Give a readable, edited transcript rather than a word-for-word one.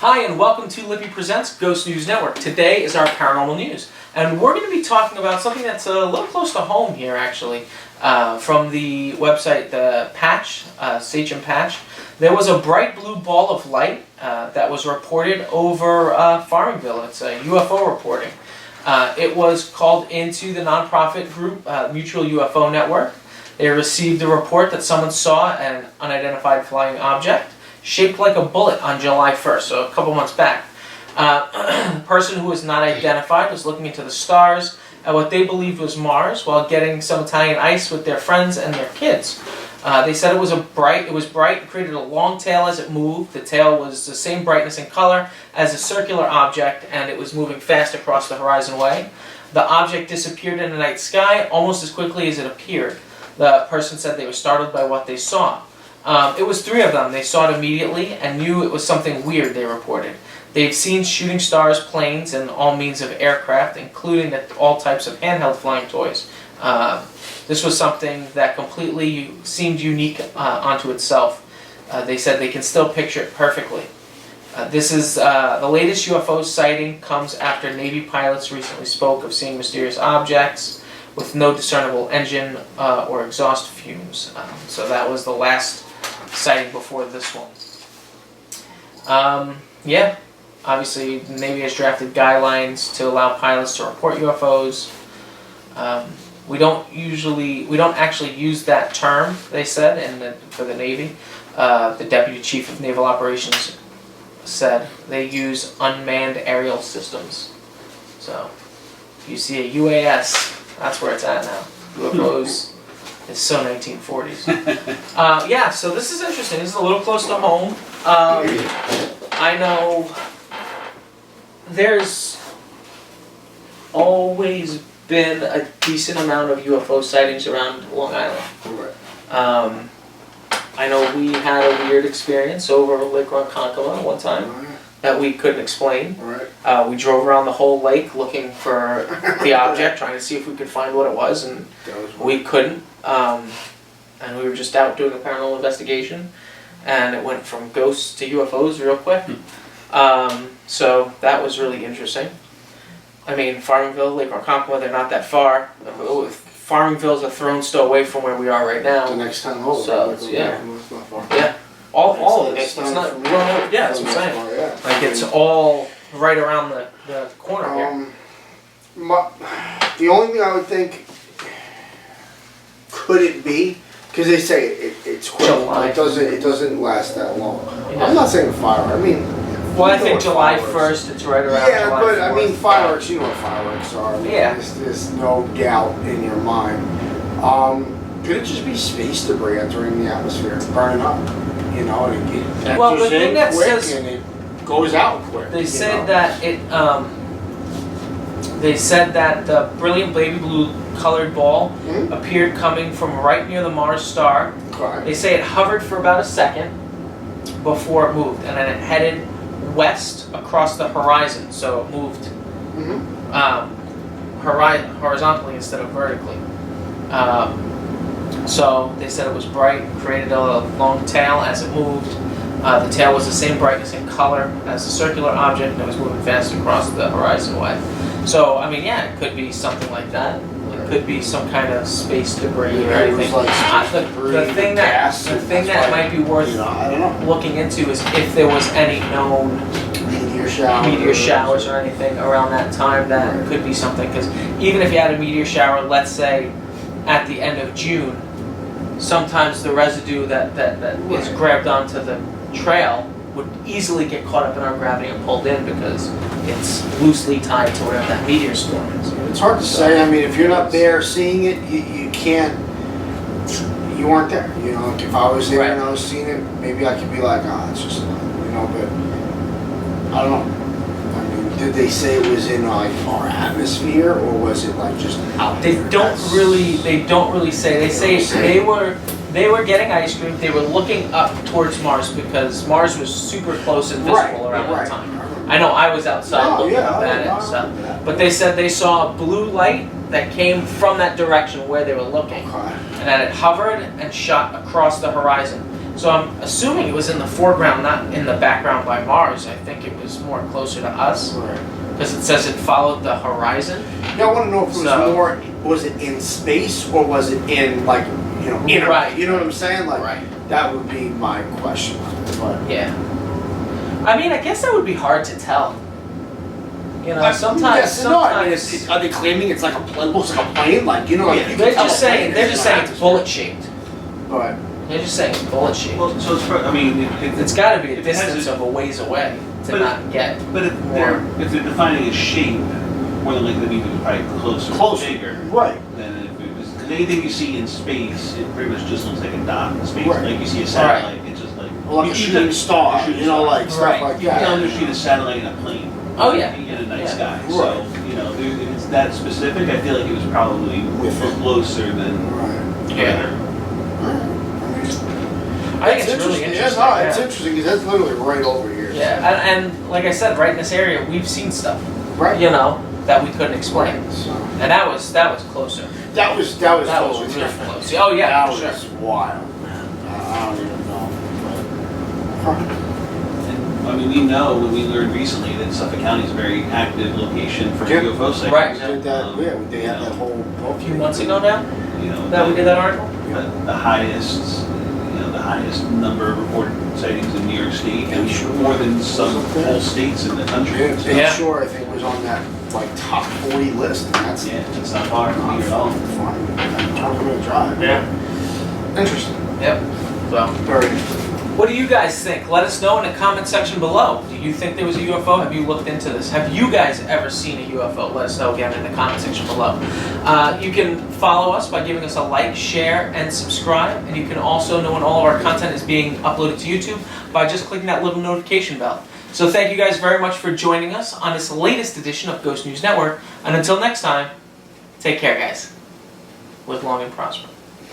Hi, and welcome to Lippy Presents Ghost News Network. Today is our paranormal news, and we're going to be talking about something that's a little close to home here, actually. From the website, the Patch, Sachem Patch, there was a bright blue ball of light that was reported over Farmingville. It's a UFO reporting. It was called into the nonprofit group Mutual UFO Network. They received a report that someone saw an unidentified flying object shaped like a bullet on July 1st, so a couple months back. The person who was not identified was looking into the stars at what they believed was Mars while getting some Italian ice with their friends and their kids. They said it was bright, and created a long tail as it moved. The tail was the same brightness and color as a circular object, and it was moving fast across the horizon way. The object disappeared in the night sky almost as quickly as it appeared. The person said they were startled by what they saw. It was 3 of them. They saw it immediately and knew it was something weird, they reported. They've seen shooting stars, planes, and all means of aircraft, including all types of handheld flying toys. This was something that completely seemed unique onto itself. They said they can still picture it perfectly. This is the latest UFO sighting comes after Navy pilots recently spoke of seeing mysterious objects with no discernible engine or exhaust fumes. So that was the last sighting before this one. Yeah, obviously the Navy has drafted guidelines to allow pilots to report UFOs. We don't actually use that term, they said, for the Navy. The Deputy Chief of Naval Operations said they use unmanned aerial systems. So if you see a UAS, that's where it's at now. UFOs is so 1940s. Yeah, so this is interesting. This is a little close to home. I know there's always been a decent amount of UFO sightings around Long Island. I know we had a weird experience over Lake Ronkonkoma one time that we couldn't explain. We drove around the whole lake looking for the object, trying to see if we could find what it was, and we couldn't. And we were just out doing a paranormal investigation, and it went from ghosts to UFOs real quick. So that was really interesting. I mean, Farmingville, Lake Ronkonkoma, they're not that far. Farmingville's a throne's throw away from where we are right now. The next time over. So, yeah. Yeah. All of it. It's not. Well, yeah, that's what I'm saying. Like, it's all right around the corner here. The only thing I would think, could it be? Because they say it's quick. July. It doesn't last that long. Yeah. I'm not saying fire. I mean. Well, I think July 1st. It's right around. Yeah, July but 4th. I mean fireworks. You know what fireworks are. Yeah. There's no doubt in your mind. Could it just be space debris entering the atmosphere, burning up? You know, and it gets Well, the thing that quick says and it goes out quick. they said that it. They said that the brilliant baby blue colored ball appeared coming from right near the Mars star. Okay. They say it hovered for about a second before it moved, and then it headed west across the horizon. So it moved horizontally instead of vertically. So they said it was bright, created a long tail as it moved. The tail was the same brightness and color as the circular object, and it was moving fast across the horizon way. So, I mean, yeah, it could be something like that. It could be some kind of space debris or anything. The thing that might be worth looking into is if there was any known meteor showers or anything around that time that could be something. Because even if you had a meteor shower, let's say at the end of June, sometimes the residue that is grabbed onto the trail would easily get caught up in our gravity and pulled in because it's loosely tied to whatever that meteor storm is. It's hard to say. I mean, if you're not there seeing it, you can't. You weren't there. You know, if I was there and I was seeing it, maybe I could be like, it's just, but I don't know. I mean, did they say it was in like our atmosphere, or was it like just out there? They don't really say. They say they were getting ice cream. They were looking up towards Mars because Mars was super close and visible around that time. I know I was outside looking up at it and stuff. But they said they saw a blue light that came from that direction where they were looking. And that it hovered and shot across the horizon. So I'm assuming it was in the foreground, not in the background by Mars. I think it was more closer to us. Right. Because it says it followed the horizon. Yeah, I want to know if it was more, was it in space or was it in, like, you know, inner, Right. you know what I'm saying? Like, Right. that would be my question on it, but. Yeah. I mean, I guess that would be hard to tell. You know, sometimes. Yes and no. I mean, are they claiming it's like a plane? Looks like a plane, like, you know, like you They're can tell just a plane saying. They're is just not saying it's bullet shaped. But They're just saying it's bullet shaped. Well, so it's, I mean, It's got to be a if it has distance of a ways away to But- not get. but if they're defining a shape, more than likely that means it was probably closer, bigger. right. Than if it was, because anything you see in space, it pretty much just looks like a dot in space. Right. Like you see a satellite, it's just like Well, like a shooting star, you know, like stuff Right. like you can that. undershoot a satellite in a plane. Oh, yeah. In a night Yeah. sky. Right. So you know, if it's that specific, I feel like it was probably closer than Right. Yeah. I think it's really interesting. Yeah, no, it's interesting because that's literally right over here. Yeah, and like I said, right in this area, we've seen stuff, Right. you know, that we couldn't explain, So and that was closer. that was That was totally really different. close. Oh yeah, That for sure. was wild, man. I don't even know. And, I mean, we know when we learned recently that Suffolk County is a very active location for Yeah. UFO sightings. Right. But did that, yeah, they had that whole. A few months ago now You know, that we did that article. the highest, the highest number of reported sightings in New York State, and Yeah, sure. more than some whole states in the country. Yeah, So, Yeah. Sure, I think was on that like top 40 list, and that's yeah, it's not far from here at all. fun. 12-minute drive. Yeah. Interesting. Yep. So, Very interesting. what do you guys think? Let us know in the comment section below. Do you think there was a UFO? Have you looked into this? Have you guys ever seen a UFO? Let us know again in the comment section below. You can follow us by giving us a like, share, and subscribe. And you can also know when all of our content is being uploaded to YouTube by just clicking that little notification bell. So thank you guys very much for joining us on this latest edition of Ghost News Network. And until next time, take care, guys. Live long and prosper.